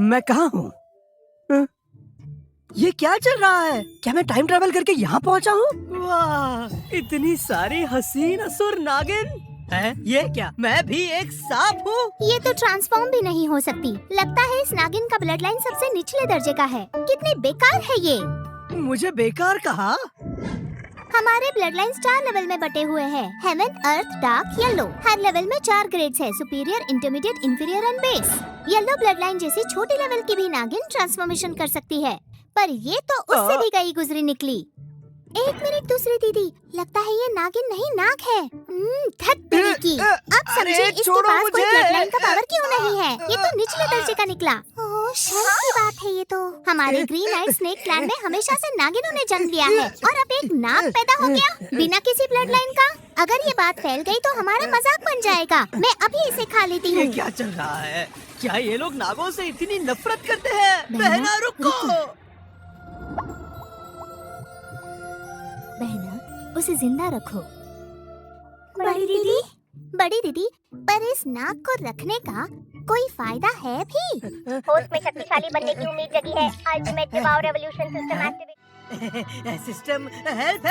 मैं कहाँ हूँ? ये क्या चल रहा है? क्या मैं टाइम ट्रैवल करके यहाँ पहुँचा हूँ? वाह, इतनी सारी हसीन असुर नागिन है। ये क्या मैं भी एक सांप हूँ? ये तो ट्रांसफॉर्म भी नहीं हो सकती। लगता है इस नागिन का ब्लड लाइन सबसे निचले दर्जे का है। कितनी बेकार है ये। मुझे बेकार कहा? हमारे ब्लड लाइन 4 लेवल में बटे हुए हैं। हेवन, अर्थ, डार्क, येलो। हर लेवल में 4 ग्रेड्स है, superior, intermediate, inferior and base. Yellow blood line जैसी छोटी लेवल की भी नागिन ट्रांसफॉर्मेशन कर सकती है, पर ये तो उससे भी गई गुजरी निकली। एक मिनट दूसरी दीदी, लगता है ये नागिन नहीं नाग है। धत की। अब समझे इसके पास कोई ब्लड लाइन का पावर क्यों नहीं है। ये तो निचले दर्जे का निकला। ओह, शर्म की बात है ये तो। हमारे ग्रीन आइड स्नेक क्लैन में हमेशा से नागिनों ने जन्म लिया है और अब एक नाग पैदा हो गया बिना किसी ब्लड लाइन का। अगर ये बात फैल गई तो हमारा मजाक बन जाएगा। मैं अभी इसे खा लेती हूँ। ये क्या चल रहा है? क्या ये लोग नागों से इतनी नफरत करते हैं? बहना रुको। बहना, उसे जिंदा रखो। बड़ी दीदी, पर इस नाग को रखने का कोई फायदा है भी? होस्ट में शक्तिशाली बनने की उम्मीद जगी है। Ultimate devour revolution system activate. System help.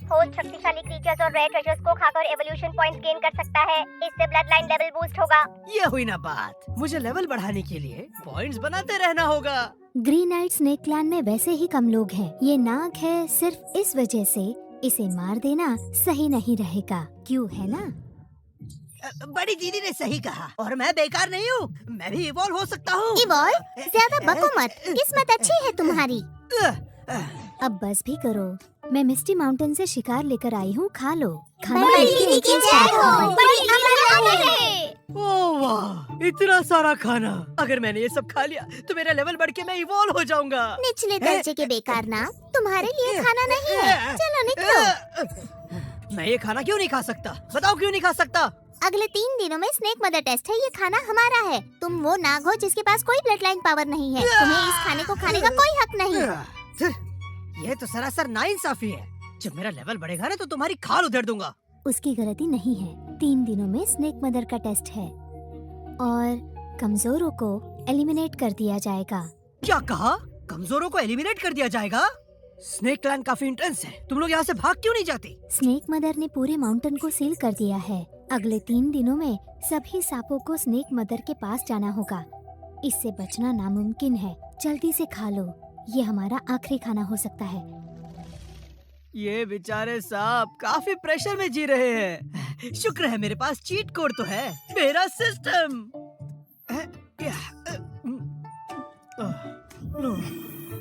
Host शक्तिशाली क्रीचर्स और रेयर ट्रेजर्स को खाकर एवोल्यूशन पॉइंट्स गेन कर सकता है। इससे ब्लड लाइन लेवल बूस्ट होगा। ये हुई ना बात। मुझे लेवल बढ़ाने के लिए पॉइंट्स बनाते रहना होगा। ग्रीन आइड स्नेक क्लैन में वैसे ही कम लोग हैं। ये नाग है सिर्फ इस वजह से इसे मार देना सही नहीं रहेगा, क्यों है ना? बड़ी दीदी ने सही कहा और मैं बेकार नहीं हूँ। मैं भी इवॉल्व हो सकता हूँ। इवॉल्व? ज्यादा बको मत, किस्मत अच्छी है तुम्हारी। अब बस भी करो। मैं मिस्टी माउंटेन से शिकार लेकर आई हूँ, खा लो। बड़ी दीदी की जय हो। बड़ी अमर रहे। ओह वाह, इतना सारा खाना। अगर मैंने ये सब खा लिया तो मेरा लेवल बढ़ के मैं इवॉल्व हो जाऊंगा। निचले दर्जे के बेकार ना, तुम्हारे लिए खाना नहीं है। चलो निकलो। मैं ये खाना क्यों नहीं खा सकता? बताओ क्यों नहीं खा सकता? अगले 3 दिनों में स्नेक मदर टेस्ट है। ये खाना हमारा है। तुम वो नाग हो जिसके पास कोई ब्लड लाइन पावर नहीं है। तुम्हें इस खाने को खाने का कोई हक नहीं। ये तो सरासर नाइंसाफी है। जब मेरा लेवल बढ़ेगा ना तो तुम्हारी खाल उधेड़ दूंगा। उसकी गलती नहीं है। 3 दिनों में स्नेक मदर का टेस्ट है और कमजोरों को एलिमिनेट कर दिया जाएगा। क्या कहा? कमजोरों को एलिमिनेट कर दिया जाएगा? स्नेक क्लैन काफी इंटेंस है। तुम लोग यहाँ से भाग क्यों नहीं जाते? स्नेक मदर ने पूरे माउंटेन को सील कर दिया है। अगले 3 दिनों में सभी सांपों को स्नेक मदर के पास जाना होगा। इससे बचना नामुमकिन है। जल्दी से खा लो, ये हमारा आखिरी खाना हो सकता है। ये बेचारे सांप काफी प्रेशर में जी रहे हैं। शुक्र है मेरे पास चीट कोड तो है, मेरा सिस्टम।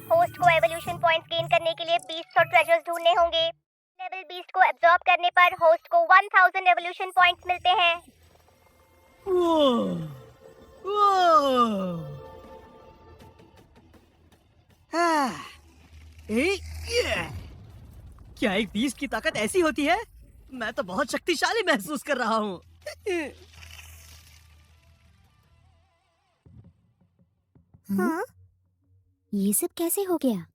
होस्ट को एवोल्यूशन पॉइंट्स गेन करने के लिए बीस्ट्स और ट्रेजर्स ढूंढने होंगे। लेवल बीस्ट को एब्जॉर्ब करने पर होस्ट को 1000 एवोल्यूशन पॉइंट्स मिलते हैं। क्या एक बीस्ट की ताकत ऐसी होती है? मैं तो बहुत शक्तिशाली महसूस कर रहा हूँ। हाँ? ये सब कैसे हो गया?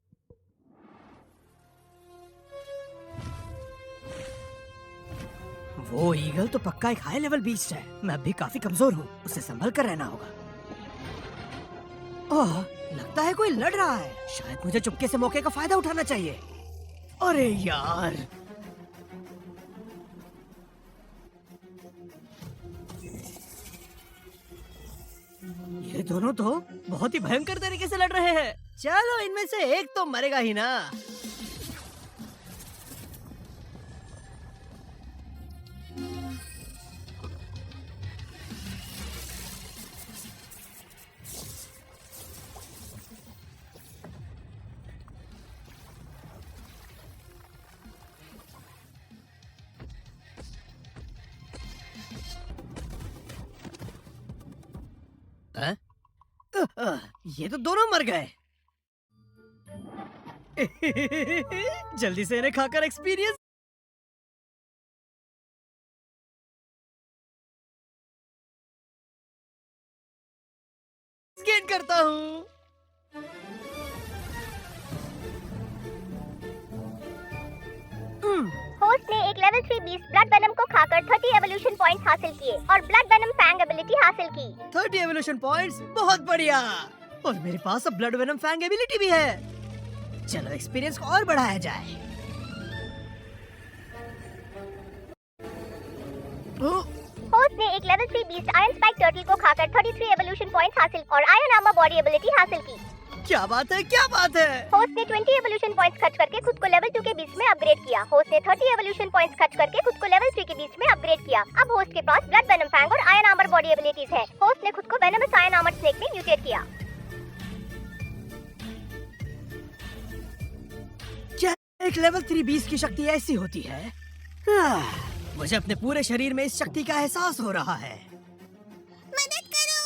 वो ईगल तो पक्का एक हाई लेवल बीस्ट है। मैं भी काफी कमजोर हूँ, उसे संभल कर रहना होगा। ओह, लगता है कोई लड़ रहा है। शायद मुझे चुपके से मौके का फायदा उठाना चाहिए। अरे यार, ये दोनों तो बहुत ही भयंकर तरीके से लड़ रहे हैं। चलो इनमें से एक तो मरेगा ही ना। ये तो दोनों मर गए। जल्दी से इन्हें खाकर एक्सपीरियंस गेन करता हूँ। होस्ट ने एक लेवल 3 बीस्ट ब्लड वेनम को खाकर 30 पॉइंट्स हासिल किए और ब्लड वेनम फैंग एबिलिटी हासिल की। 30 एवोल्यूशन पॉइंट्स, बहुत बढ़िया। और मेरे पास अब ब्लड वेनम फैंग एबिलिटी भी है। चलो एक्सपीरियंस को और बढ़ाया जाए। होस्ट ने एक level 3 beast iron spike turtle को खाकर 33 एवोल्यूशन पॉइंट्स हासिल और आयरन आर्मर बॉडी एबिलिटी हासिल की। क्या बात है, क्या बात है। होस्ट ने 20 एवोल्यूशन पॉइंट्स खर्च करके खुद को लेवल 2 के बीस्ट में अपग्रेड किया। होस्ट ने 30 एवोल्यूशन पॉइंट्स खर्च करके खुद को लेवल 3 के बीस्ट में अपग्रेड किया। अब होस्ट के पास ब्लड वेनम फैंग और आयरन आर्मर बॉडी एबिलिटीज है। होस्ट ने खुद को वेनमस आयरन आर्मर स्नेक में म्यूटेट किया। क्या एक लेवल 3 बीस्ट की शक्ति ऐसी होती है? मुझे अपने पूरे शरीर में इस शक्ति का एहसास हो रहा है। मदद करो।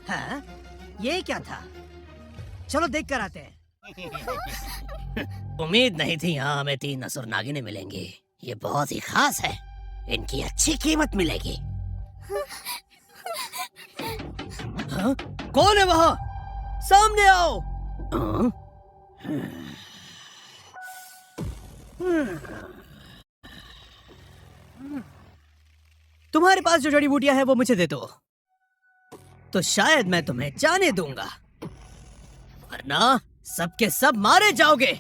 हाँ? ये क्या था? चलो देख कर आते हैं। उम्मीद नहीं थी यहाँ हमें 3 असुर नागिनें मिलेंगी। ये बहुत ही खास है, इनकी अच्छी कीमत मिलेगी। हाँ? कौन है वहाँ? सामने आओ। हाँ? तुम्हारे पास जो जड़ी बूटियां हैं वो मुझे दे दो, तो शायद मैं तुम्हें जाने दूंगा, वरना सबके सब मारे जाओगे।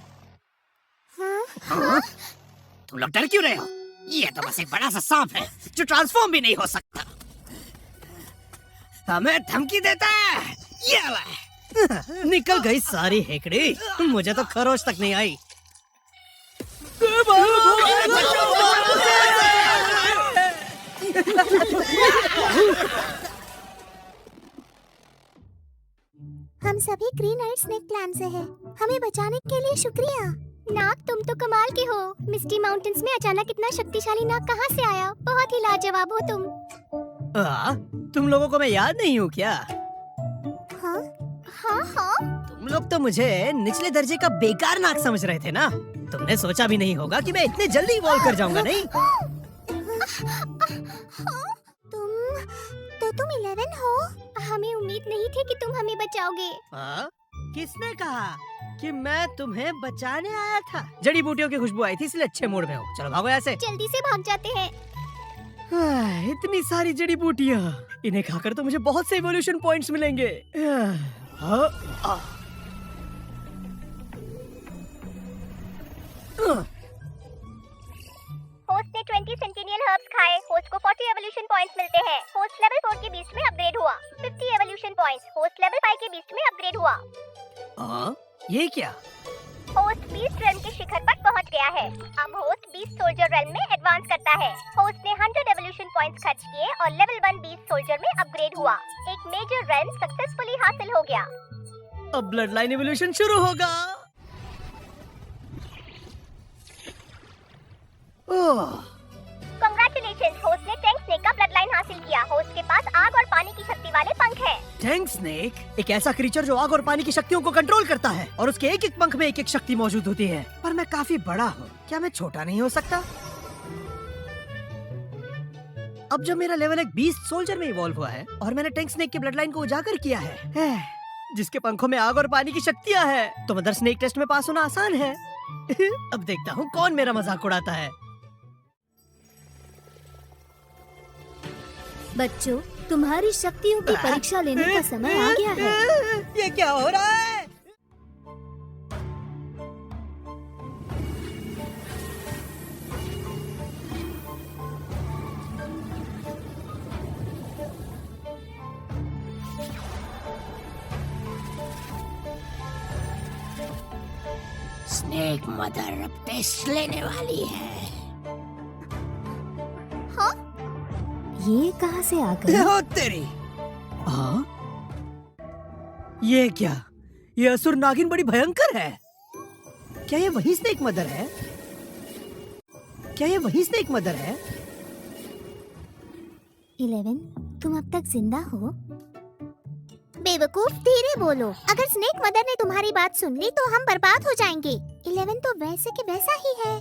हाँ? तुम लोग डर क्यों रहे हो? ये तो बस एक बड़ा सा सांप है जो ट्रांसफॉर्म भी नहीं हो सकता। हमें धमकी देता है। ये ले। निकल गई सारी हेकड़ी, मुझे तो खरोच तक नहीं आई। हम सभी ग्रीन आइड स्नेक क्लैन से हैं। हमें बचाने के लिए शुक्रिया। नाग, तुम तो कमाल के हो। मिस्टी माउंटेन्स में अचानक इतना शक्तिशाली नाग कहाँ से आया? बहुत ही लाजवाब हो तुम। तुम लोगों को मैं याद नहीं हूँ क्या? हाँ हाँ हाँ। तुम लोग तो मुझे निचले दर्जे का बेकार नाग समझ रहे थे ना। तुमने सोचा भी नहीं होगा कि मैं इतने जल्दी इवॉल्व कर जाऊंगा, नहीं? तुम 11 हो? हमें उम्मीद नहीं थी कि तुम हमें बचाओगे। किसने कहा कि मैं तुम्हें बचाने आया था? जड़ी बूटियों की खुशबू आई थी इसलिए अच्छे मूड में हो। चलो भागो यहाँ से। जल्दी से भाग जाते हैं। इतनी सारी जड़ी बूटियाँ, इन्हें खाकर तो मुझे बहुत से इवोल्यूशन पॉइंट्स मिलेंगे। होस्ट ने 20 सेंटिनियल हर्ब्स खाए। होस्ट को 40 एवोल्यूशन पॉइंट्स मिलते हैं। होस्ट लेवल 4 के बीस्ट में अपग्रेड हुआ। 50 एवोल्यूशन पॉइंट्स। होस्ट लेवल 5 के बीस्ट में अपग्रेड हुआ। ये क्या? होस्ट बीस्ट रेल्म के शिखर पर पहुंच गया है। अब होस्ट बीस्ट सोल्जर रेल्म में एडवांस करता है। होस्ट ने 100 एवोल्यूशन पॉइंट्स खर्च किए और लेवल 1 बीस्ट सोल्जर में अपग्रेड हुआ। एक मेजर रेल्म सक्सेसफुली हासिल हो गया। अब ब्लड लाइन एवोल्यूशन शुरू होगा। कांग्रेचुलेशंस, होस्ट ने टैंक स्नेक का ब्लड लाइन हासिल किया। होस्ट के पास आग और पानी की शक्ति वाले पंख हैं। टैंक स्नेक एक ऐसा क्रीचर जो आग और पानी की शक्तियों को कंट्रोल करता है और उसके एक एक पंख में एक एक शक्ति मौजूद होती है। पर मैं काफी बड़ा हूँ, क्या मैं छोटा नहीं हो सकता? अब जब मेरा लेवल 1 बीस्ट सोल्जर में इवॉल्व हुआ है और मैंने टैंक स्नेक के ब्लड लाइन को उजागर किया है, जिसके पंखों में आग और पानी की शक्तियाँ हैं, तो मदर स्नेक टेस्ट में पास होना आसान है। अब देखता हूँ कौन मेरा मजाक उड़ाता है। बच्चों, तुम्हारी शक्तियों की परीक्षा लेने का समय आ गया है। ये क्या हो रहा है? स्नेक मदर अब टेस्ट लेने वाली है। ये कहाँ से आ गए? हो तेरी। हाँ? ये क्या? ये असुर नागिन बड़ी भयंकर है। क्या ये वही स्नेक मदर है? क्या ये वही स्नेक मदर है? 11, तुम अब तक जिंदा हो? बेवकूफ, धीरे बोलो। अगर स्नेक मदर ने तुम्हारी बात सुन ली तो हम बर्बाद हो जाएंगे। 11 तो वैसे के वैसा ही है।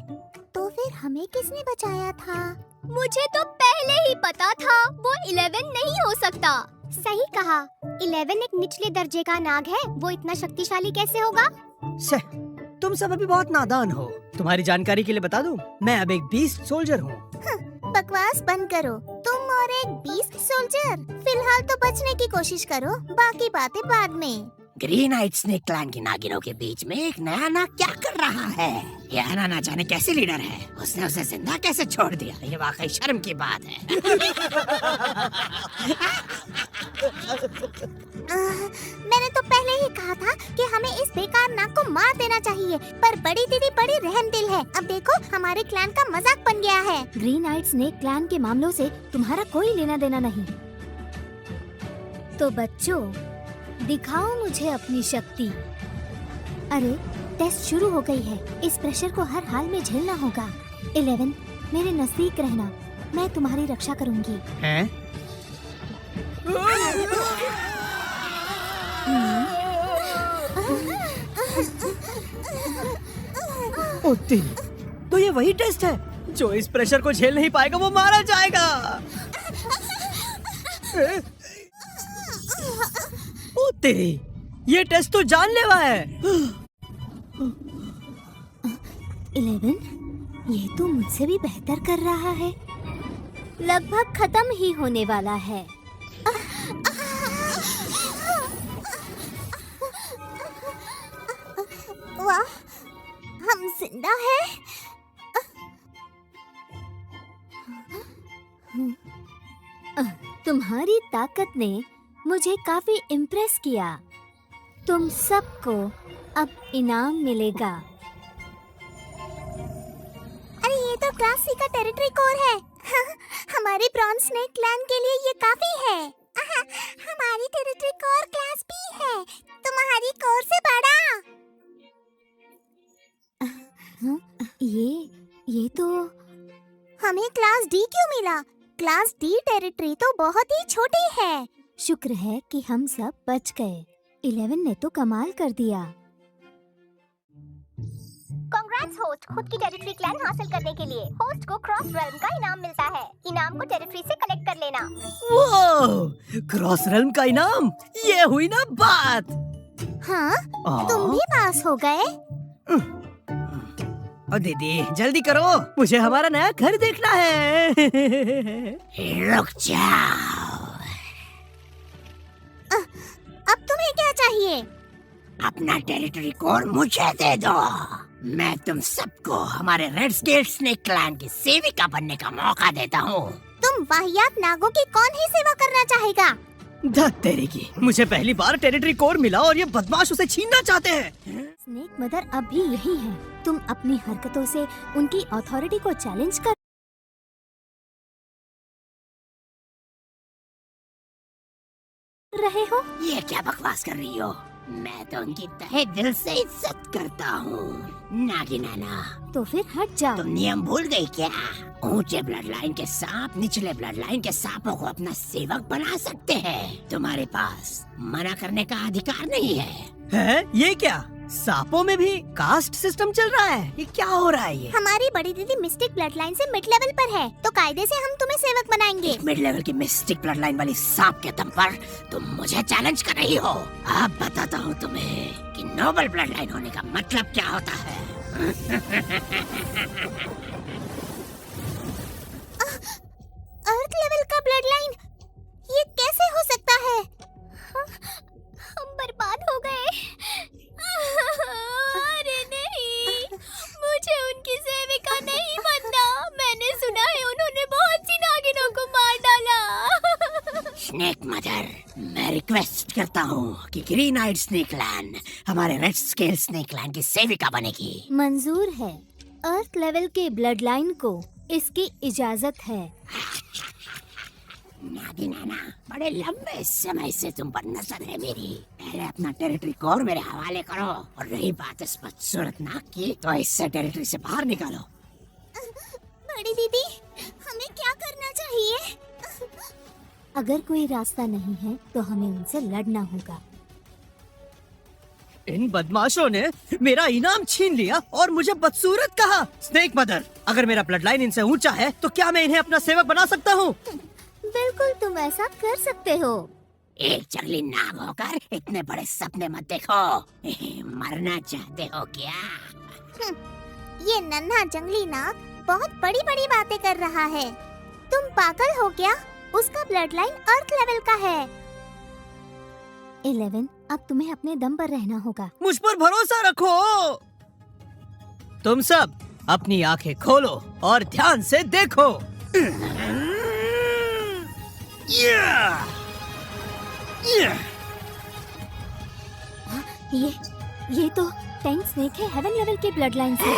तो फिर हमें किसने बचाया था? मुझे तो पहले ही पता था वो 11 नहीं हो सकता। सही कहा। 11 एक निचले दर्जे का नाग है। वो इतना शक्तिशाली कैसे होगा? तुम सब अभी बहुत नादान हो। तुम्हारी जानकारी के लिए बता दूं, मैं अब एक बीस्ट सोल्जर हूँ। बकवास बंद करो। तुम और एक बीस्ट सोल्जर। फिलहाल तो बचने की कोशिश करो, बाकी बातें बाद में। ग्रीन आइट स्नेक क्लैन की नागिनों के बीच में एक नया नाग क्या कर रहा है? ये आना ना जाने कैसे लीडर है, उसने उसे जिंदा कैसे छोड़ दिया? ये वाकई शर्म की बात है। मैंने तो पहले ही कहा था कि हमें इस बेकार नाग को मार देना चाहिए, पर बड़ी दीदी बड़ी रहमदिल है। अब देखो हमारे क्लैन का मजाक बन गया है। ग्रीन आइट स्नेक क्लैन के मामलों से तुम्हारा कोई लेना देना नहीं। तो बच्चों, दिखाओ मुझे अपनी शक्ति। अरे टेस्ट शुरू हो गई है, इस प्रेशर को हर हाल में झेलना होगा। 11, मेरे नजदीक रहना, मैं तुम्हारी रक्षा करूंगी। हैं? ओ तेरी, तो ये वही टेस्ट है जो इस प्रेशर को झेल नहीं पाएगा वो मारा जाएगा। ओ तेरी, ये टेस्ट तो जानलेवा है। 11, ये तो मुझसे भी बेहतर कर रहा है। लगभग खत्म ही होने वाला है। वाह, हम जिंदा हैं। तुम्हारी ताकत ने मुझे काफी इम्प्रेस किया। तुम सबको अब इनाम मिलेगा। अरे ये तो क्लास सी का टेरिटरी कोर है। हमारे ब्रॉन्ज स्नेक क्लैन के लिए ये काफी है। हमारी टेरिटरी कोर क्लास बी है, तुम्हारी कोर से बड़ा। ये तो हमें क्लास डी क्यों मिला? क्लास डी टेरिटरी तो बहुत ही छोटी है। शुक्र है कि हम सब बच गए। 11 ने तो कमाल कर दिया। कांग्रेट्स होस्ट, खुद की टेरिटरी क्लैन हासिल करने के लिए होस्ट को क्रॉस रेल्म का इनाम मिलता है। इनाम को टेरिटरी से कलेक्ट कर लेना। वो क्रॉस रेल्म का इनाम, ये हुई ना बात। हाँ, तुम भी पास हो गए। ओ दीदी जल्दी करो, मुझे हमारा नया घर देखना है। रुक जाओ। अब तुम्हें क्या चाहिए? अपना टेरिटरी कोर मुझे दे दो। मैं तुम सबको हमारे रेड स्केल स्नेक क्लैन की सेविका बनने का मौका देता हूँ। तुम वाहियात नागों की कौन ही सेवा करना चाहेगा? धत तेरी की, मुझे पहली बार टेरिटरी कोर मिला और ये बदमाश उसे छीनना चाहते हैं। स्नेक मदर अब भी यही है। तुम अपनी हरकतों से उनकी अथॉरिटी को चैलेंज कर रहे हो। ये क्या बकवास कर रही हो? मैं तो उनकी तहे दिल से इज्जत करता हूँ। नागिनाना, तो फिर हट जाओ। तुम नियम भूल गई क्या? ऊंचे ब्लड लाइन के सांप निचले ब्लड लाइन के सांपों को अपना सेवक बना सकते हैं। तुम्हारे पास मना करने का अधिकार नहीं है? ये क्या? सांपों में भी कास्ट सिस्टम चल रहा है? ये क्या हो रहा है ये? हमारी बड़ी दीदी मिस्टिक ब्लड लाइन से मिड लेवल पर है, तो कायदे से हम तुम्हें सेवक बनाएंगे। मिड लेवल की मिस्टिक ब्लड लाइन वाली सांप के दम पर तुम मुझे चैलेंज कर रही हो? अब बताता हूँ तुम्हें कि नोबल ब्लड लाइन होने का मतलब क्या होता है। अर्थ लेवल का ब्लड लाइन, ये कैसे हो सकता है? हम बर्बाद हो गए। अरे नहीं, मुझे उनकी सेविका नहीं बनना। मैंने सुना है उन्होंने बहुत सी नागिनों को मार डाला। स्नेक मदर, मैं रिक्वेस्ट करता हूँ कि ग्रीन आइड स्नेक क्लैन हमारे रेड स्केल स्नेक क्लैन की सेविका बनेगी। मंजूर है। अर्थ लेवल के ब्लड लाइन को इसकी इजाजत है। नागिनाना, बड़े लंबे समय से तुम पर नजर है मेरी। पहले अपना टेरिटरी कोर मेरे हवाले करो, और रही बात इस बदसूरत नाग की, तो इससे टेरिटरी से बाहर निकालो। बड़ी दीदी, हमें क्या करना चाहिए? अगर कोई रास्ता नहीं है तो हमें उनसे लड़ना होगा। इन बदमाशों ने मेरा इनाम छीन लिया और मुझे बदसूरत कहा। स्नेक मदर, अगर मेरा ब्लड लाइन इनसे ऊंचा है तो क्या मैं इन्हें अपना सेवक बना सकता हूँ? बिल्कुल, तुम ऐसा कर सकते हो। एक जंगली नाग होकर इतने बड़े सपने मत देखो। मरना चाहते हो क्या? ये नन्हा जंगली नाग बहुत बड़ी बड़ी बातें कर रहा है। तुम पागल हो क्या? उसका ब्लड लाइन अर्थ लेवल का है। 11, अब तुम्हें अपने दम पर रहना होगा। मुझ पर भरोसा रखो। तुम सब अपनी आंखें खोलो और ध्यान से देखो। ये तो टैंक स्नेक है हेवन लेवल के ब्लड लाइन से।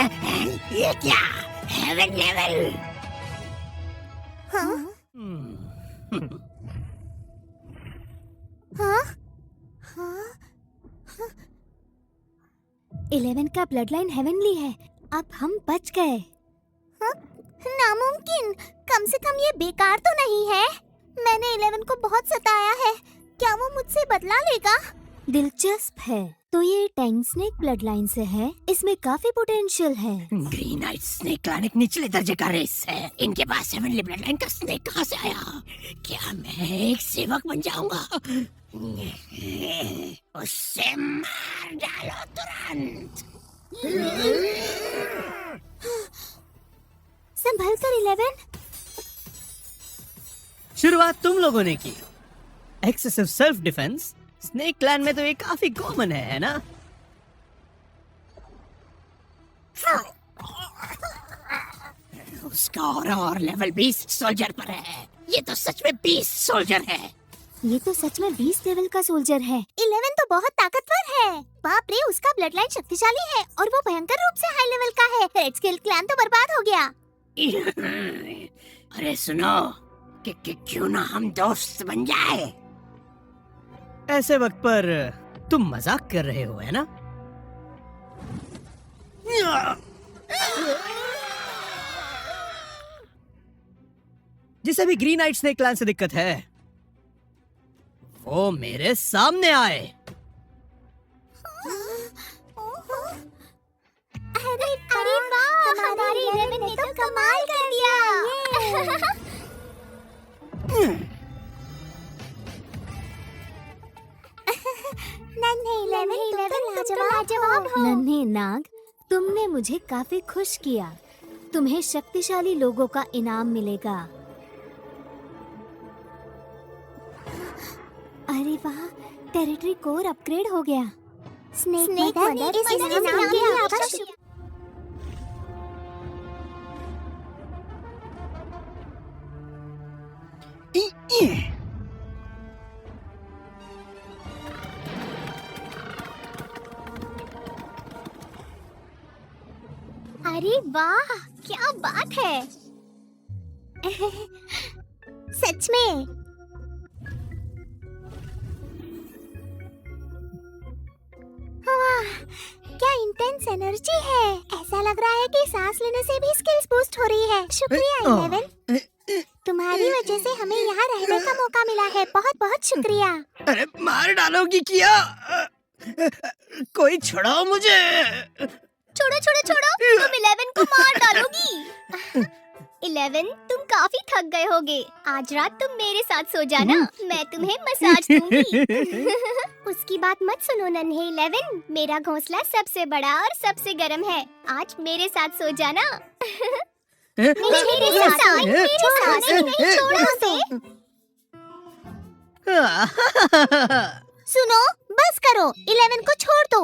ये क्या हेवन लेवल? हाँ? हाँ? हाँ? 11 का ब्लड लाइन हेवनली है। अब हम बच गए। हाँ? नामुमकिन। कम से कम ये बेकार तो नहीं है। मैंने 11 को बहुत सताया है। क्या वो मुझसे बदला लेगा? दिलचस्प है। तो ये टैंक स्नेक ब्लड लाइन से है। इसमें काफी पोटेंशियल है। ग्रीन आइट स्नेक क्लैनिक निचले दर्जे का रेस है। इनके पास हेवनली ब्लड लाइन का स्नेक कहाँ से आया? क्या मैं एक सेवक बन जाऊंगा? उससे मार डालो तुरंत। संभल कर 11। शुरुआत तुम लोगों ने की। Excessive self defence snake clan में तो ये काफी कॉमन है ना? उसका और लेवल 20 सोल्जर पर है। ये तो सच में 20 सोल्जर है। ये तो सच में 20 लेवल का सोल्जर है। 11 तो बहुत ताकतवर है। बाप रे, उसका ब्लड लाइन शक्तिशाली है और वो भयंकर रूप से हाई लेवल का है। रेड स्केल क्लैन तो बर्बाद हो गया। अरे सुनो, कि क्यों ना हम दोस्त बन जाए? ऐसे वक्त पर तुम मजाक कर रहे हो, है ना? जिसे भी ग्रीन आइट स्नेक क्लैन से दिक्कत है, वो मेरे सामने आए। अरे वाह, हमारी 11 ने तो कमाल कर दिया। नन्हे नाग, तुमने मुझे काफी खुश किया। तुम्हें शक्तिशाली लोगों का इनाम मिलेगा। अरे वाह, टेरिटरी कोर अपग्रेड हो गया। स्नेक मदर ने इस इनाम के लिए आपका शुक्रिया। अरे वाह, क्या बात है। सच में। वाह, क्या इंटेंस एनर्जी है। ऐसा लग रहा है कि सांस लेने से भी स्किल्स बूस्ट हो रही है। शुक्रिया 11। तुम्हारी वजह से हमें यहाँ रहने का मौका मिला है। बहुत बहुत शुक्रिया। अरे मार डालोगी क्या? कोई छुड़ाओ मुझे। छोड़ो छोड़ो छोड़ो, तुम 11 को मार डालोगी। 11, तुम काफी थक गए होगे। आज रात तुम मेरे साथ सो जाना, मैं तुम्हें मसाज दूंगी। उसकी बात मत सुनो नन्हे 11, मेरा घोंसला सबसे बड़ा और सबसे गर्म है। आज मेरे साथ सो जाना। मेरे साथ नहीं, छोड़ो उसे। सुनो, बस करो। 11 को छोड़ दो।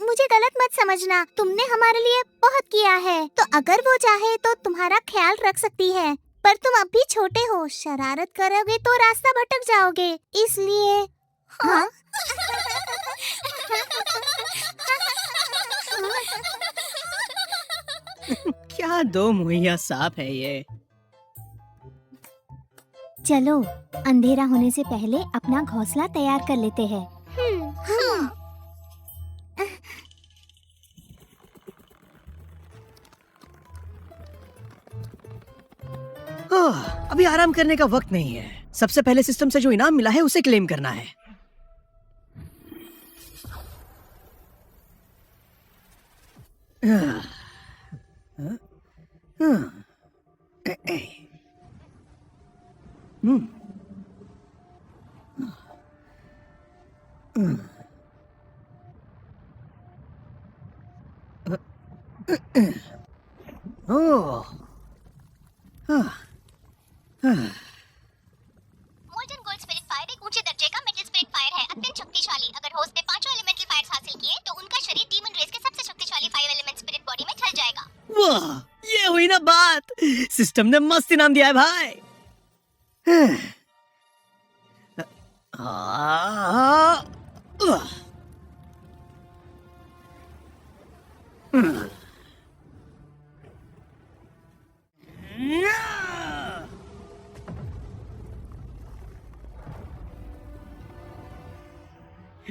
मुझे गलत मत समझना। तुमने हमारे लिए बहुत किया है, तो अगर वो चाहे तो तुम्हारा ख्याल रख सकती है। पर तुम अब भी छोटे हो, शरारत करोगे तो रास्ता भटक जाओगे। इसलिए हाँ? क्या दो मुहैया सांप है ये। चलो, अंधेरा होने से पहले अपना घोंसला तैयार कर लेते हैं। हाँ। अभी आराम करने का वक्त नहीं है। सबसे पहले सिस्टम से जो इनाम मिला है उसे क्लेम करना है। ओह, मोल्टन गोल्ड स्पिरिट फायर एक ऊंचे दर्जे का मेटल स्पिरिट फायर है, अत्यंत शक्तिशाली। अगर होस्ट ने 5 एलिमेंटल फायर्स हासिल किए तो उनका शरीर डीमन रेस के सबसे शक्तिशाली 5 एलिमेंट स्पिरिट बॉडी में ढल जाएगा। वाह, ये हुई ना बात। सिस्टम ने मस्त इनाम दिया है भाई।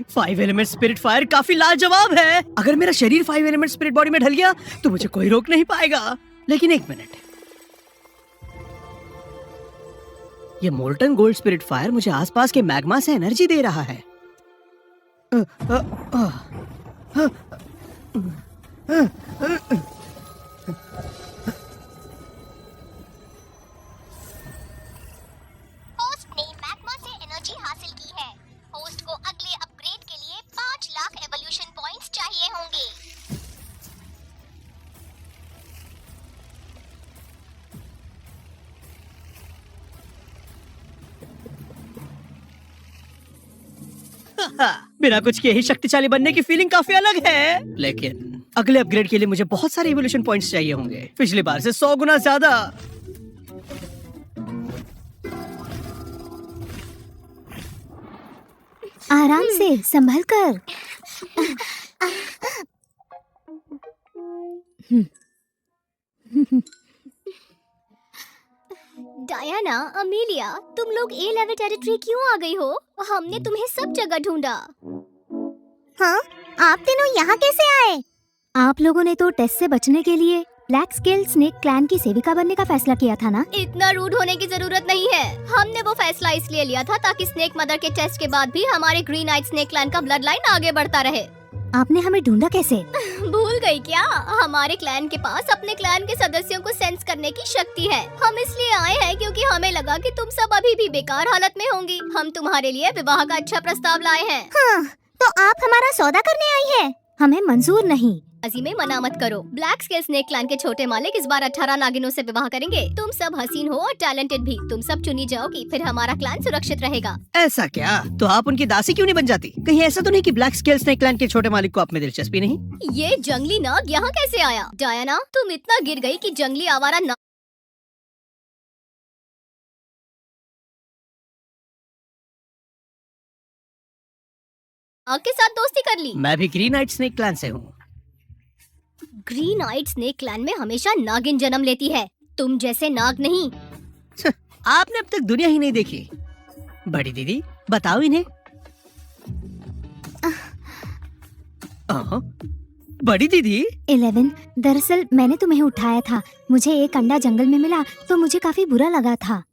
फाइव एलिमेंट स्पिरिट फायर काफी लाजवाब है। अगर मेरा शरीर 5 एलिमेंट स्पिरिट बॉडी में ढल गया तो मुझे कोई रोक नहीं पाएगा। लेकिन एक मिनट, ये मोल्टन गोल्ड स्पिरिट फायर मुझे आसपास के मैग्मा से एनर्जी दे रहा है। होस्ट ने मैग्मा से एनर्जी हासिल की है। होस्ट को अगले अपग्रेड के लिए 5 लाख एवोल्यूशन पॉइंट्स चाहिए होंगे। बिना कुछ किए ही शक्तिशाली बनने की फीलिंग काफी अलग है। लेकिन अगले अपग्रेड के लिए मुझे बहुत सारे इवोल्यूशन पॉइंट्स चाहिए होंगे, पिछली बार से 100 गुना ज्यादा। आराम से, संभल कर। डायना, अमेलिया, तुम लोग ए लेवल टेरिटरी क्यों आ गई हो? हमने तुम्हें सब जगह ढूंढा। हाँ, आप तीनों यहाँ कैसे आए? आप लोगों ने तो टेस्ट से बचने के लिए ब्लैक स्केल स्नेक क्लैन की सेविका बनने का फैसला किया था ना? इतना रूड होने की जरूरत नहीं है। हमने वो फैसला इसलिए लिया था ताकि स्नेक मदर के टेस्ट के बाद भी हमारे ग्रीन आइट स्नेक क्लैन का ब्लड लाइन आगे बढ़ता रहे। आपने हमें ढूंढा कैसे? भूल गई क्या? हमारे क्लैन के पास अपने क्लैन के सदस्यों को सेंस करने की शक्ति है। हम इसलिए आए हैं क्योंकि हमें लगा कि तुम सब अभी भी बेकार हालत में होंगी। हम तुम्हारे लिए विवाह का अच्छा प्रस्ताव लाए हैं। हाँ, तो आप हमारा सौदा करने आई है? हमें मंजूर नहीं। बाजी में मना मत करो। ब्लैक स्केल स्नेक क्लैन के छोटे मालिक इस बार 18 नागिनों से विवाह करेंगे। तुम सब हसीन हो और टैलेंटेड भी। तुम सब चुनी जाओगी, फिर हमारा क्लैन सुरक्षित रहेगा। ऐसा क्या? तो आप उनकी दासी क्यों नहीं बन जाती? कहीं ऐसा तो नहीं कि ब्लैक स्केल स्नेक क्लैन के छोटे मालिक को आप में दिलचस्पी नहीं? ये जंगली नाग यहाँ कैसे आया? डायना, तुम इतना गिर गई कि जंगली आवारा नाग के साथ दोस्ती कर ली। मैं भी ग्रीन आइट स्नेक क्लैन से हूँ। ग्रीन आइट स्नेक क्लैन में हमेशा नागिन जन्म लेती है, तुम जैसे नाग नहीं। आपने अब तक दुनिया ही नहीं देखी। बड़ी दीदी, बताओ इन्हें। बड़ी दीदी। 11, दरअसल मैंने तुम्हें उठाया था। मुझे एक अंडा जंगल में मिला तो मुझे काफी बुरा लगा था।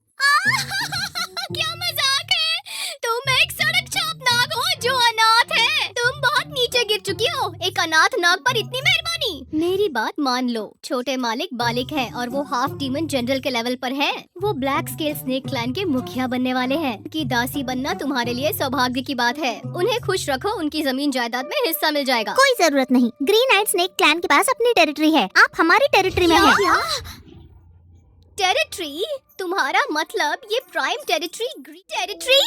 क्या मजाक है? तुम एक सड़क छाप नाग हो जो अनाथ है। तुम बहुत नीचे गिर चुकी हो। एक अनाथ नाग पर इतनी मेहरबानी। मेरी बात मान लो, छोटे मालिक बालिक है और वो हाफ डीमन जनरल के लेवल पर है। वो ब्लैक स्केल स्नेक क्लैन के मुखिया बनने वाले हैं। कि दासी बनना तुम्हारे लिए सौभाग्य की बात है। उन्हें खुश रखो, उनकी जमीन जायदाद में हिस्सा मिल जाएगा। कोई जरूरत नहीं। ग्रीन आइट स्नेक क्लैन के पास अपनी टेरिटरी है। आप हमारी टेरिटरी में हैं। टेरिटरी? तुम्हारा मतलब ये प्राइम टेरिटरी टेरिटरी?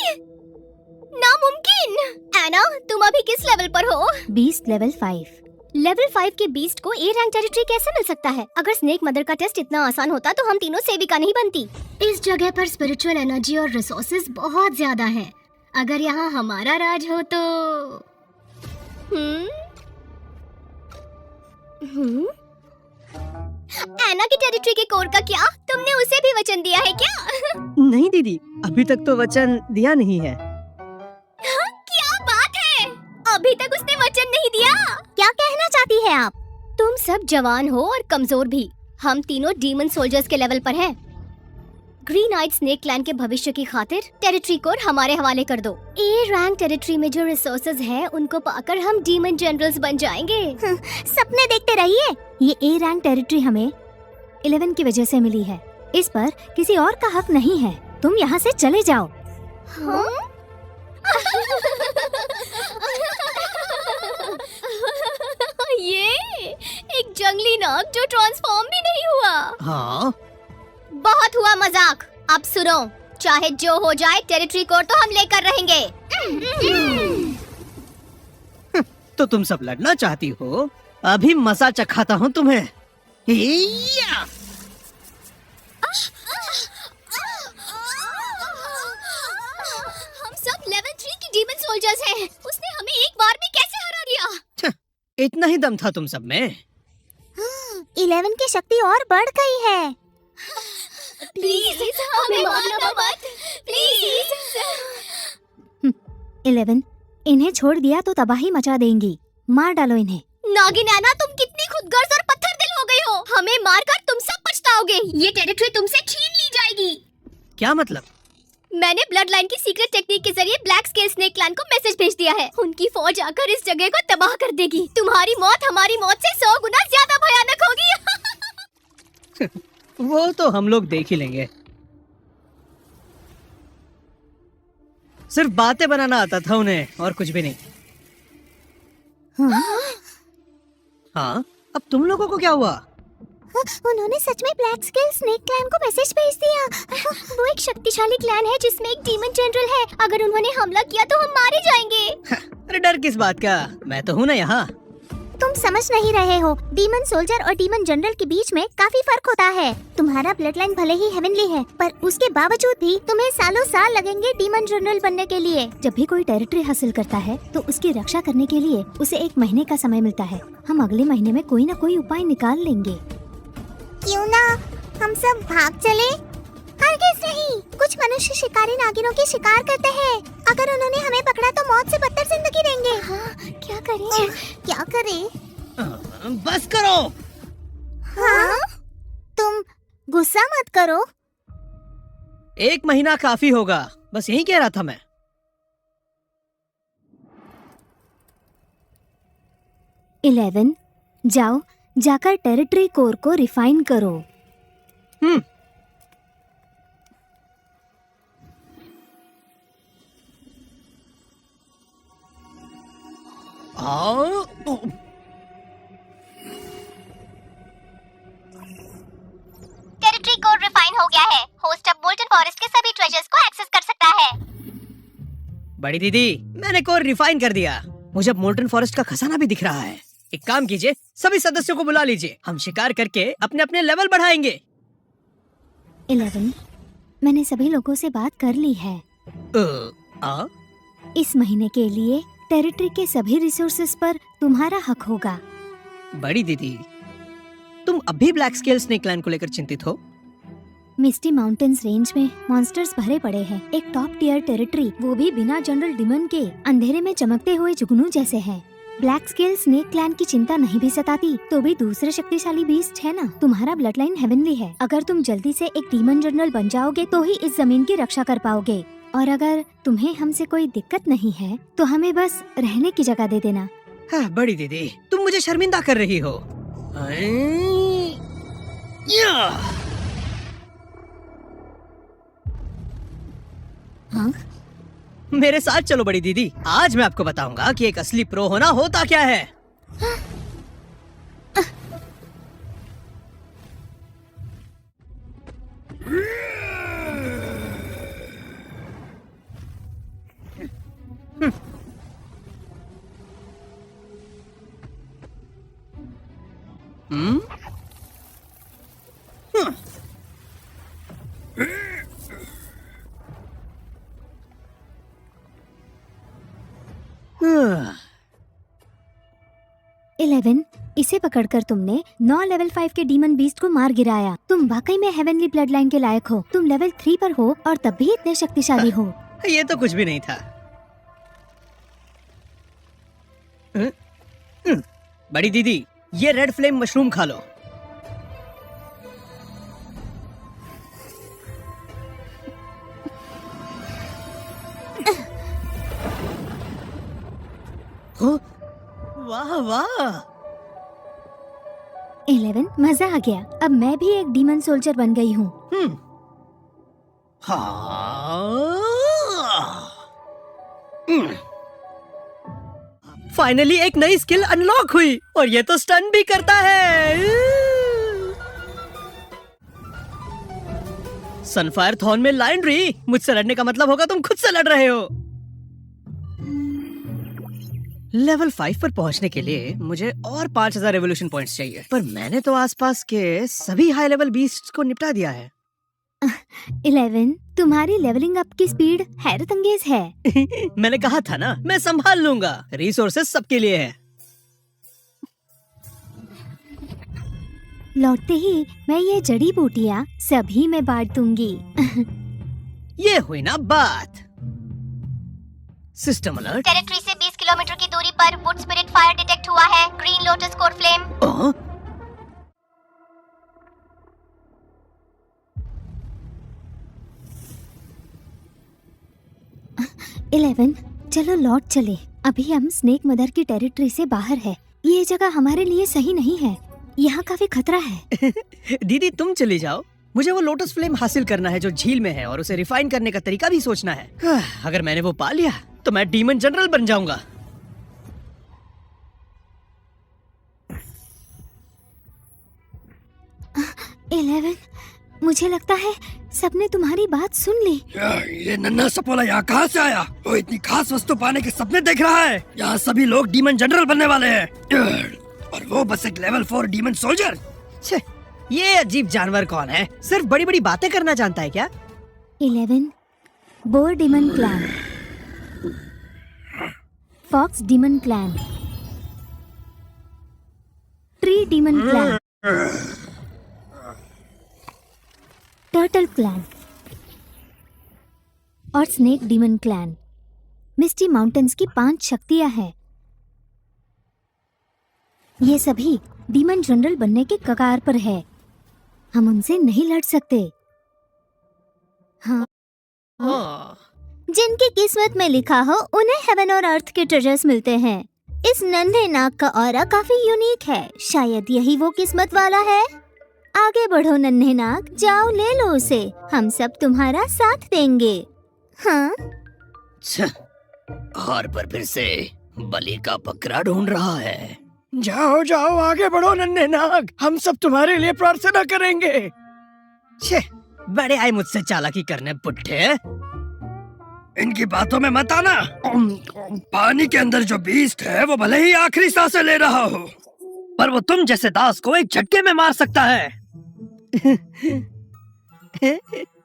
नामुमकिन। एना, तुम अभी किस लेवल पर हो? Beast level 5। लेवल 5 के बीस्ट को ए रैंक टेरिटरी कैसे मिल सकता है? अगर स्नेक मदर का टेस्ट इतना आसान होता तो हम तीनों सेविका नहीं बनती। इस जगह पर स्पिरिचुअल एनर्जी और रिसोर्सेज बहुत ज्यादा हैं। अगर यहाँ हमारा राज हो तो एना की टेरिटरी के कोर का क्या? तुमने उसे भी वचन दिया है क्या? नहीं दीदी, अभी तक तो वचन दिया नहीं है। क्या बात है? अभी तक उसने वचन नहीं दिया? क्या कहना चाहती है आप? तुम सब जवान हो और कमजोर भी। हम तीनों डीमन सोल्जर्स के लेवल पर हैं। ग्रीन आइट स्नेक क्लैन के भविष्य की खातिर टेरिटरी कोर हमारे हवाले कर दो। ए रैंक टेरिटरी में जो रिसोर्सेज हैं, उनको पाकर हम डीमन जनरल्स बन जाएंगे। सपने देखते रहिए। ये ए रैंक टेरिटरी हमें 11 की वजह से मिली है। इस पर किसी और का हक नहीं है। तुम यहाँ से चले जाओ। हाँ? ये एक जंगली नाग जो ट्रांसफॉर्म भी नहीं हुआ। हाँ, बहुत हुआ मजाक, अब सुनो, चाहे जो हो जाए टेरिटरी कोर तो हम लेकर रहेंगे। तो तुम सब लड़ना चाहती हो? अभी मजा चखाता हूँ तुम्हें। हिया! हम सब लेवल 3 की डीमन सोल्जर्स हैं। उसने हमें एक बार में कैसे हरा दिया? इतना ही दम था तुम सब में? 11 की शक्ति और बढ़ गई है। प्लीज हमें मारना मत, प्लीज। 11, इन्हें छोड़ दिया तो तबाही मचा देंगी, मार डालो इन्हें। नागिन ऐना, तुम कितनी खुदगर्ज और पत्थर दिल हो गई हो। हमें मारकर तुम सब पछताओगे। ये टेरिटरी तुमसे छीन ली जाएगी। क्या मतलब? मैंने ब्लड लाइन की सीक्रेट टेक्निक के जरिए ब्लैक स्केल स्नेक क्लैन को मैसेज भेज दिया है। उनकी फौज आकर इस जगह को तबाह कर देगी। तुम्हारी मौत हमारी मौत से 100 गुना ज्यादा भयानक होगी। वो तो हम लोग देख ही लेंगे। सिर्फ बातें बनाना आता था उन्हें, और कुछ भी नहीं। हाँ, अब तुम लोगों को क्या हुआ? उन्होंने सच में ब्लैक स्केल स्नेक क्लैन को मैसेज भेज दिया। वो एक शक्तिशाली क्लैन है जिसमें एक डीमन जनरल है। अगर उन्होंने हमला किया तो हम मारे जाएंगे। अरे डर किस बात का, मैं तो हूँ ना यहाँ। तुम समझ नहीं रहे हो, डीमन सोल्जर और डीमन जनरल के बीच में काफी फर्क होता है। तुम्हारा ब्लड लाइन भले ही हेवनली है, पर उसके बावजूद भी तुम्हें सालों साल लगेंगे डीमन जनरल बनने के लिए। जब भी कोई टेरिटरी हासिल करता है तो उसकी रक्षा करने के लिए उसे 1 महीने का समय मिलता है। हम अगले महीने में कोई न कोई उपाय निकाल लेंगे। क्यों ना हम सब भाग चले? हरगिज़ नहीं, कुछ मनुष्य शिकारी नागिनों के शिकार करते हैं। अगर उन्होंने हमें पकड़ा तो मौत से बदतर जिंदगी देंगे। हाँ, क्या करें? क्या करें? बस करो। हाँ? तुम गुस्सा मत करो। 1 महीना काफी होगा, बस यही कह रहा था मैं। 11, जाओ, जाकर टेरिटरी कोर को रिफाइन करो। टेरिटरी कोर रिफाइन हो गया है। होस्ट अब बोल्टन फॉरेस्ट के सभी ट्रेजर्स को एक्सेस कर सकता है। बड़ी दीदी, मैंने कोर रिफाइन कर दिया। मुझे अब मोल्टन फॉरेस्ट का खजाना भी दिख रहा है। एक काम कीजिए, सभी सदस्यों को बुला लीजिए। हम शिकार करके अपने अपने लेवल बढ़ाएंगे। 11, मैंने सभी लोगों से बात कर ली है। इस महीने के लिए टेरिटरी के सभी रिसोर्सेज पर तुम्हारा हक होगा। बड़ी दीदी, तुम अभी ब्लैक स्केल स्नेक क्लैन को लेकर चिंतित हो? मिस्टी माउंटेन्स रेंज में मॉन्स्टर्स भरे पड़े हैं। एक टॉप टियर टेरिटरी, वो भी बिना जनरल डिमन के, अंधेरे में चमकते हुए जुगनू जैसे हैं। ब्लैक स्केल स्नेक क्लैन की चिंता नहीं भी सताती तो भी दूसरे शक्तिशाली बीस्ट है ना। तुम्हारा ब्लड लाइन हेवनली है। अगर तुम जल्दी से एक डीमन जनरल बन जाओगे तो ही इस जमीन की रक्षा कर पाओगे। और अगर तुम्हें हमसे कोई दिक्कत नहीं है तो हमें बस रहने की जगह दे देना। हाँ, बड़ी दीदी, तुम मुझे शर्मिंदा कर रही हो। हाँ? मेरे साथ चलो बड़ी दीदी, आज मैं आपको बताऊंगा कि एक असली प्रो होना होता क्या है। हाँ। 11, इसे पकड़कर तुमने 9 लेवल 5 के डीमन बीस्ट को मार गिराया। तुम वाकई में हेवनली ब्लड लाइन के लायक हो। तुम लेवल 3 पर हो और तब भी इतने शक्तिशाली हो। ये तो कुछ भी नहीं था। बड़ी दीदी, ये रेड फ्लेम मशरूम खा लो। वाह वाह। 11, मजा आ गया। अब मैं भी एक डीमन सोल्जर बन गई हूँ। हाँ। फाइनली एक नई स्किल अनलॉक हुई और ये तो स्टन भी करता है। सनफायर थॉर्न में लायनरी, मुझसे लड़ने का मतलब होगा तुम खुद से लड़ रहे हो। लेवल 5 पर पहुंचने के लिए मुझे और 5000 रेवोल्यूशन पॉइंट्स चाहिए, पर मैंने तो आसपास के सभी हाई लेवल बीस्ट्स को निपटा दिया है। 11, तुम्हारी लेवलिंग अप की स्पीड हैरत अंगेज है। मैंने कहा था ना, मैं संभाल लूंगा। रिसोर्सेस सबके लिए है। लौटते ही मैं ये जड़ी बूटियाँ सभी में बांट दूंगी। ये हुई ना बात। System alert. टेरिटरी से 20 किलोमीटर की दूरी पर वुड स्पिरिट फायर डिटेक्ट हुआ है। Green lotus core flame. 11, चलो लौट चले। अभी हम स्नेक मदर की टेरिटरी से बाहर है। ये जगह हमारे लिए सही नहीं है, यहाँ काफी खतरा है। दीदी तुम चली जाओ, मुझे वो लोटस फ्लेम हासिल करना है जो झील में है, और उसे रिफाइन करने का तरीका भी सोचना है। अगर मैंने वो पा लिया तो मैं डीमन जनरल बन जाऊंगा। मुझे लगता है सबने तुम्हारी बात सुन ली। ये नन्हा सपोला यहाँ कहाँ से आया? वो इतनी खास वस्तु पाने के सपने देख रहा है। यहाँ सभी लोग डीमन जनरल बनने वाले हैं और वो बस एक लेवल 4 डीमन सोल्जर। छे, ये अजीब जानवर कौन है? सिर्फ बड़ी बड़ी बातें करना जानता है क्या? 11, boar demon clan, fox demon clan, tree demon clan, turtle clan और snake demon clan. Misty mountains की 5 शक्तियां हैं। ये सभी डीमन जनरल बनने के कगार पर है। हम उनसे नहीं लड़ सकते। हाँ, जिनकी किस्मत में लिखा हो उन्हें हेवन और अर्थ के ट्रेजर्स मिलते हैं। इस नन्हे नाग का ऑरा काफी यूनिक है। शायद यही वो किस्मत वाला है। आगे बढ़ो नन्हे नाग, जाओ ले लो उसे। हम सब तुम्हारा साथ देंगे। हाँ? और पर फिर से बलि का बकरा ढूंढ रहा है। जाओ जाओ आगे बढ़ो नन्हे नाग, हम सब तुम्हारे लिए प्रार्थना करेंगे। छे, बड़े आए मुझसे चालाकी करने बुड्ढे। इनकी बातों में मत आना। पानी के अंदर जो बीस्ट है वो भले ही आखिरी सांसें ले रहा हो, पर वो तुम जैसे दास को एक झटके में मार सकता है।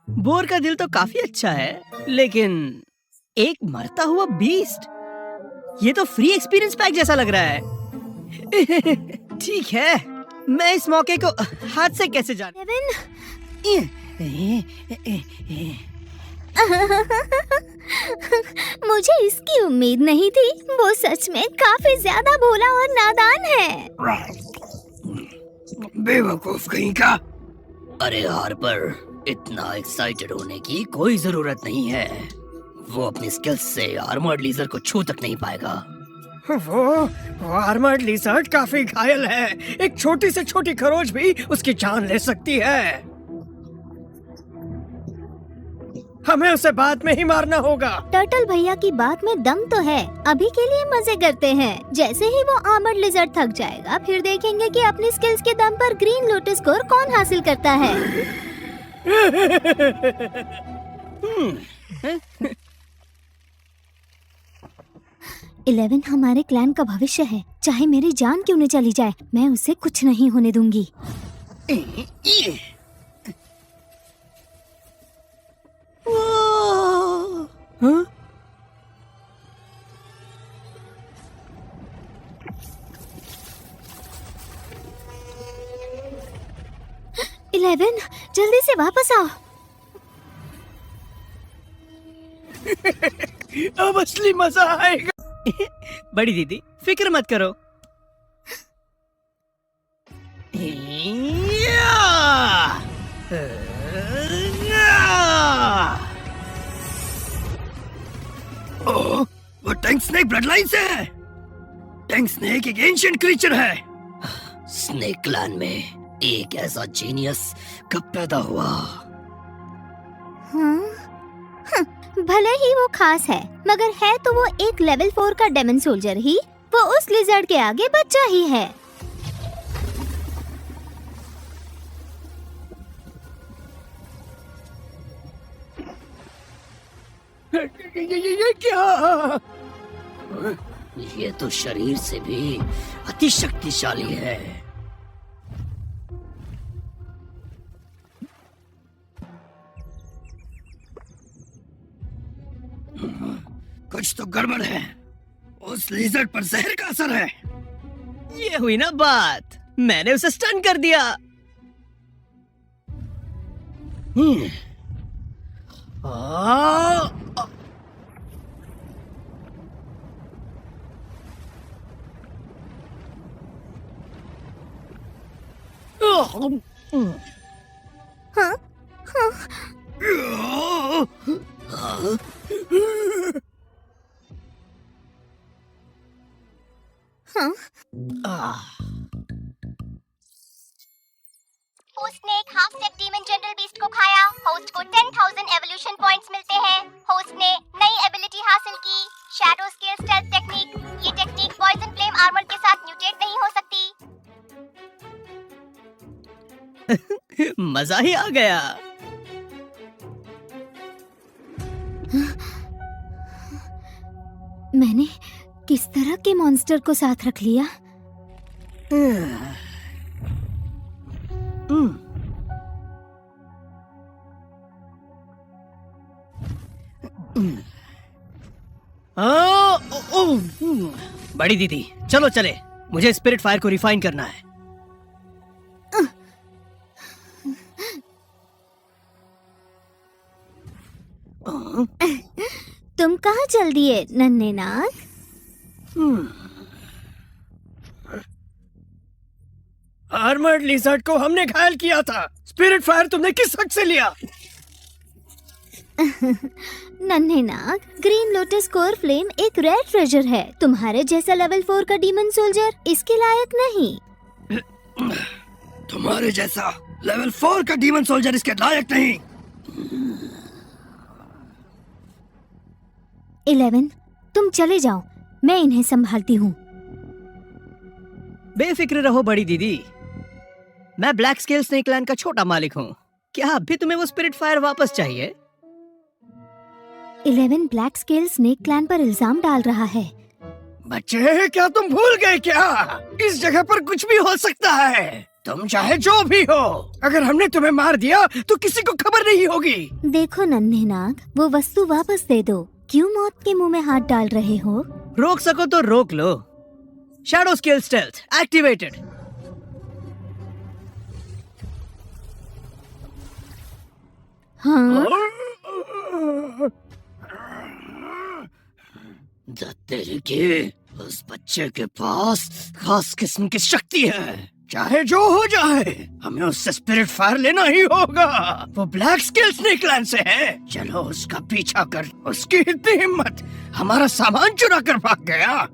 बोर का दिल तो काफी अच्छा है, लेकिन एक मरता हुआ बीस्ट, ये तो फ्री एक्सपीरियंस पैक जैसा लग रहा है। ठीक है, मैं इस मौके को हाथ से कैसे जाने। मुझे इसकी उम्मीद नहीं थी। वो सच में काफी ज्यादा भोला और नादान है। बेवकूफ कहीं का। अरे हार्पर, इतना एक्साइटेड होने की कोई जरूरत नहीं है। वो अपनी स्किल्स से आर्मर्ड लीजर को छू तक नहीं पाएगा। वो आर्मर्ड लिजर्ड काफी घायल है। एक छोटी से छोटी खरोच भी उसकी जान ले सकती है। हमें उसे बाद में ही मारना होगा। टर्टल भैया की बात में दम तो है। अभी के लिए मजे करते हैं। जैसे ही वो आर्मर्ड लिजर्ड थक जाएगा, फिर देखेंगे कि अपनी स्किल्स के दम पर ग्रीन लोटस स्कोर कौन हासिल करता है। 11 हमारे क्लैन का भविष्य है। चाहे मेरी जान क्यों न चली जाए, मैं उसे कुछ नहीं होने दूंगी। हाँ? 11, जल्दी से वापस आओ। अब असली मजा आएगा। बड़ी दीदी फिक्र मत करो। ओह, वो टैंक स्नेक ब्लड लाइन से है। टैंक स्नेक एक एंशिएंट क्रीचर है। स्नेक क्लैन में एक ऐसा जीनियस कब पैदा हुआ? हाँ? भले ही वो खास है, मगर है तो वो एक लेवल 4 का डेमन सोल्जर ही। वो उस लिजर्ड के आगे बच्चा ही है। ये क्या? ये तो शरीर से भी अति शक्तिशाली है। कुछ तो गड़बड़ है। उस लेजर पर जहर का असर है। ये हुई ना बात, मैंने उसे स्टन कर दिया। हाँ? हाँ? होस्ट ने एक half step demon general beast को खाया। होस्ट को 10,000 एवोल्यूशन पॉइंट्स मिलते हैं। होस्ट ने नई एबिलिटी हासिल की, शैडो स्केल स्टेल्थ टेक्निक। ये टेक्निक पॉइजन फ्लेम आर्मर के साथ म्यूटेट नहीं हो सकती। मजा ही आ गया। मैंने किस तरह के मॉन्स्टर को साथ रख लिया? बड़ी दीदी चलो चले, मुझे स्पिरिट फायर को रिफाइन करना है। तुम कहाँ चल दिए नन्हे नाग? आर्मर्ड लिजर्ड को हमने घायल किया था। स्पिरिट फायर तुमने किस हक से लिया? नन्हे नाग, ग्रीन लोटस कोर फ्लेम एक रेयर ट्रेजर है। तुम्हारे जैसा लेवल 4 का डीमन सोल्जर इसके लायक नहीं। तुम्हारे जैसा लेवल 4 का डीमन सोल्जर इसके लायक नहीं। 11, तुम चले जाओ, मैं इन्हें संभालती हूँ। बेफिक्र रहो बड़ी दीदी, मैं ब्लैक स्केल स्नेक क्लैन का छोटा मालिक हूँ। क्या अब भी तुम्हें वो स्पिरिट फायर वापस चाहिए? 11 ब्लैक स्केल स्नेक क्लैन पर इल्जाम डाल रहा है। बच्चे, क्या तुम भूल गए क्या? इस जगह पर कुछ भी हो सकता है। तुम चाहे जो भी हो, अगर हमने तुम्हें मार दिया तो किसी को खबर नहीं होगी। देखो नन्हे नाग, वो वस्तु वापस दे दो। क्यों मौत के मुंह में हाथ डाल रहे हो? रोक सको तो रोक लो। Shadow scale stealth activated. हाँ? तेरे के उस बच्चे के पास खास किस्म की शक्ति है। चाहे जो हो जाए, हमें उससे स्पिरिट फायर लेना ही होगा। वो ब्लैक स्केल स्नेक क्लैन से है। चलो उसका पीछा कर। उसकी इतनी हिम्मत, हमारा सामान चुरा कर भाग गया।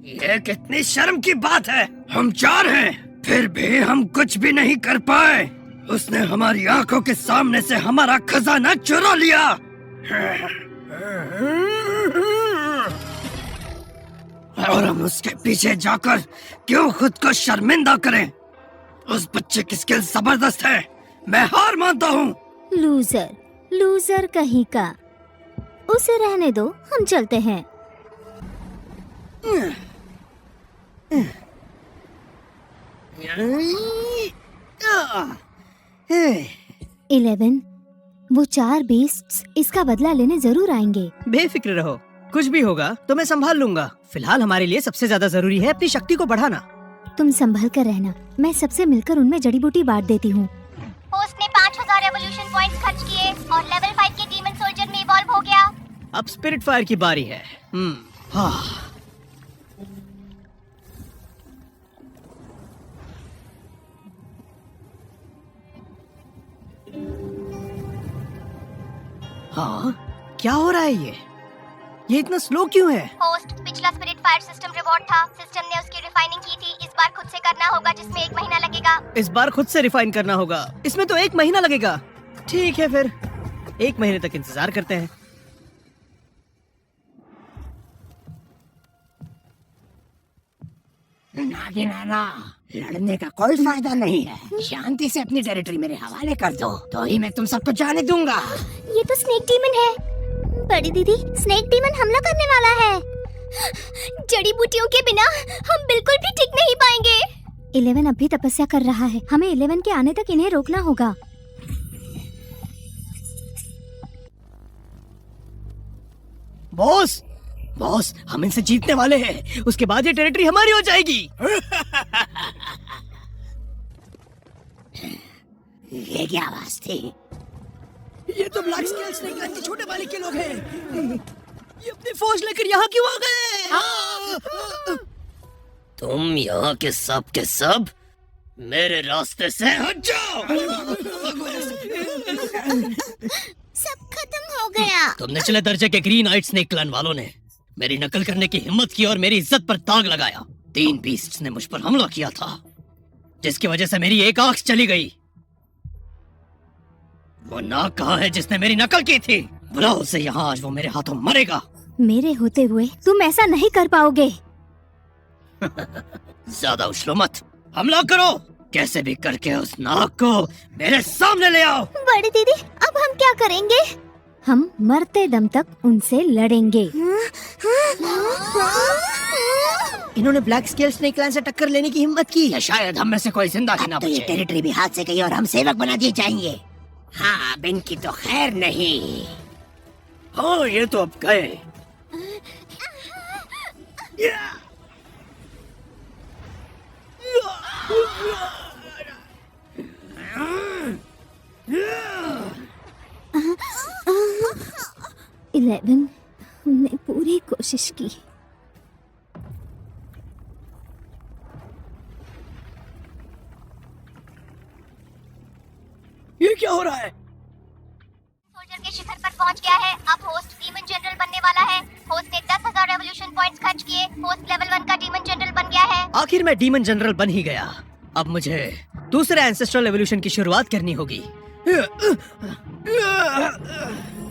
ये कितनी शर्म की बात है। हम 4 हैं, फिर भी हम कुछ भी नहीं कर पाए। उसने हमारी आंखों के सामने से हमारा खजाना चुरा लिया। और हम उसके पीछे जाकर क्यों खुद को शर्मिंदा करें? उस बच्चे की स्किल जबरदस्त है। मैं हार मानता हूँ। लूजर, लूजर कहीं का। उसे रहने दो, हम चलते हैं। 11, वो 4 बीस्ट्स इसका बदला लेने जरूर आएंगे। बेफिक्र रहो, कुछ भी होगा तो मैं संभाल लूंगा। फिलहाल हमारे लिए सबसे ज्यादा जरूरी है अपनी शक्ति को बढ़ाना। तुम संभल कर रहना, मैं सबसे मिलकर उनमें जड़ी बूटी बांट देती हूँ। होस्ट ने 5,000 एवोल्यूशन पॉइंट्स खर्च किए और लेवल 5 के डीमन सोल्जर में इवॉल्व हो गया। अब स्पिरिट फायर की बारी है। हाँ। हाँ, क्या हो रहा है ये इतना स्लो क्यों है? होस्ट, पिछला स्पिरिट फायर सिस्टम रिवॉर्ड था। सिस्टम ने उसकी रिफाइनिंग की थी। इस बार खुद से करना होगा, जिसमें 1 महीना लगेगा। इस बार खुद से रिफाइन करना होगा, इसमें तो 1 महीना लगेगा। ठीक है, फिर 1 महीने तक इंतजार करते हैं। नागिनाना, लड़ने का कोई फायदा नहीं है। शांति से अपनी टेरिटरी मेरे हवाले कर दो, तो ही मैं तुम सबको जाने दूंगा। ये तो स्नेक डीमन है। बड़ी दीदी, स्नेक डीमन हमला करने वाला है। जड़ी बूटियों के बिना हम बिल्कुल भी टिक नहीं पाएंगे। 11 अब भी तपस्या कर रहा है। हमें 11 के आने तक इन्हें रोकना होगा। बॉस, बॉस, हम इनसे जीतने वाले हैं। उसके बाद ये टेरिटरी हमारी हो जाएगी। ये क्या आवाज थी? ये तो ब्लैक स्केल स्नेक लाइन के छोटे मालिक के लोग हैं। ये अपनी फौज लेकर यहाँ क्यों आ गए? तुम यहाँ के सब मेरे रास्ते से हट जाओ। सब खत्म हो गया। तुम निचले दर्जे के ग्रीन आइट स्नेक क्लैन वालों ने मेरी नकल करने की हिम्मत की और मेरी इज्जत पर दाग लगाया। 3 बीस्ट्स ने मुझ पर हमला किया था, जिसकी वजह से मेरी एक आंख चली गई। वो नाग कहाँ है जिसने मेरी नकल की थी? बुलाओ उसे यहाँ, आज वो मेरे हाथों मरेगा। मेरे होते हुए तुम ऐसा नहीं कर पाओगे। ज्यादा उछलो मत, हमला करो। कैसे भी करके उस नाग को मेरे सामने ले आओ। बड़ी दीदी, अब हम क्या करेंगे? हम मरते दम तक उनसे लड़ेंगे। इन्होंने ब्लैक स्केल स्नेक क्लैन से टक्कर लेने की हिम्मत की। या शायद हम में से कोई जिंदा ही ना तो ये बचे। टेरिटरी भी हाथ से गई और हम सेवक बना दिए जाएंगे। हाँ, अब इनकी तो खैर नहीं। हाँ, ये तो अब गए। इलेवन, हमने पूरी कोशिश की। ये क्या हो रहा है? सोल्जर के शिखर पर पहुंच गया है। अब होस्ट डीमन जनरल बनने वाला है। होस्ट ने 10,000 रेवोल्यूशन पॉइंट्स खर्च किए। होस्ट लेवल 1 का डीमन जनरल बन गया है। आखिर मैं डीमन जनरल बन ही गया। अब मुझे दूसरे एंसेस्ट्रल एवोल्यूशन की शुरुआत करनी होगी।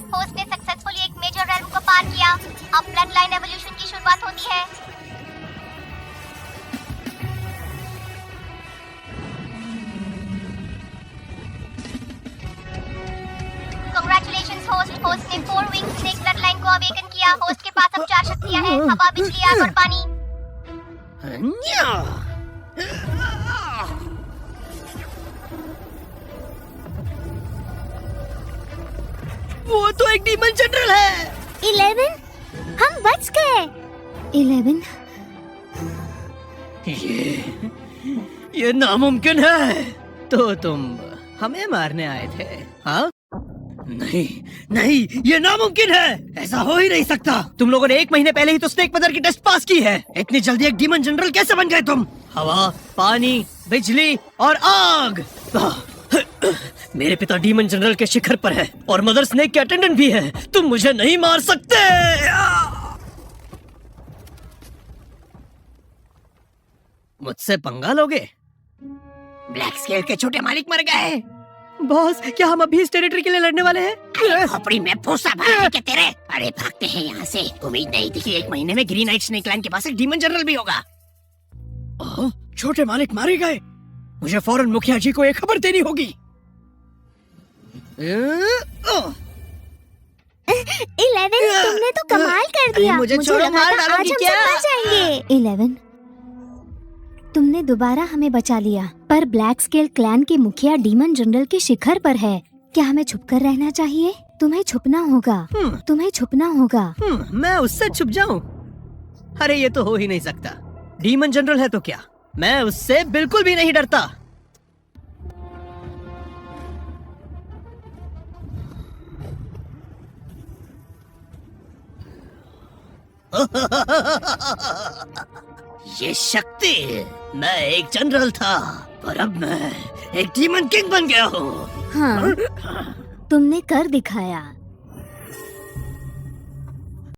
होस्ट ने सक्सेसफुली एक मेजर रेल्म को पार किया। अब ब्लड लाइन एवोल्यूशन की शुरुआत होती है। Congratulations host. होस्ट ने 4 विंग स्नेक ब्लड लाइन को अवेकन किया। होस्ट के पास अब 4 शक्तियां हैं: हवा, बिजली, आग और पानी। वो तो एक डीमन जनरल है। 11, हम बच गए। 11, ये नामुमकिन है। तो तुम हमें मारने आए थे? हाँ? नहीं नहीं, ये नामुमकिन है। ऐसा हो ही नहीं सकता। तुम लोगों ने 1 महीने पहले ही तो स्नेक मदर की टेस्ट पास की है। इतनी जल्दी एक डीमन जनरल कैसे बन गए तुम? हवा, पानी, बिजली और आग। मेरे पिता डीमन जनरल के शिखर पर है और मदर स्नेक के अटेंडेंट भी है। तुम मुझे नहीं मार सकते। मुझसे पंगा लोगे? ब्लैक स्केल के छोटे मालिक मर गए। बॉस, क्या हम अभी इस टेरिटरी के लिए लड़ने वाले हैं? खोपड़ी में फूसा भरा है क्या तेरे? अरे भागते हैं यहाँ से। उम्मीद नहीं थी कि 1 महीने में ग्रीन आइट स्नेक लाइन के पास एक डीमन जनरल भी होगा। छोटे मालिक मारे गए। मुझे फौरन मुखिया जी को एक खबर देनी होगी। 11, तुमने तो कमाल कर दिया। मुझे छोड़ो, लगा मार था आज डालोगी हम क्या? सब बच जाएंगे। 11, तुमने दोबारा हमें बचा लिया, पर ब्लैक स्केल क्लैन के मुखिया डीमन जनरल के शिखर पर है। क्या हमें छुपकर रहना चाहिए? तुम्हें छुपना होगा। तुम्हें छुपना होगा। मैं उससे छुप जाऊं? अरे ये तो हो ही नहीं सकता। डीमन जनरल है तो क्या, मैं उससे बिल्कुल भी नहीं डरता। ये शक्ति। मैं एक जनरल था, पर अब मैं एक डीमन किंग बन गया हूँ। हाँ, तुमने कर दिखाया।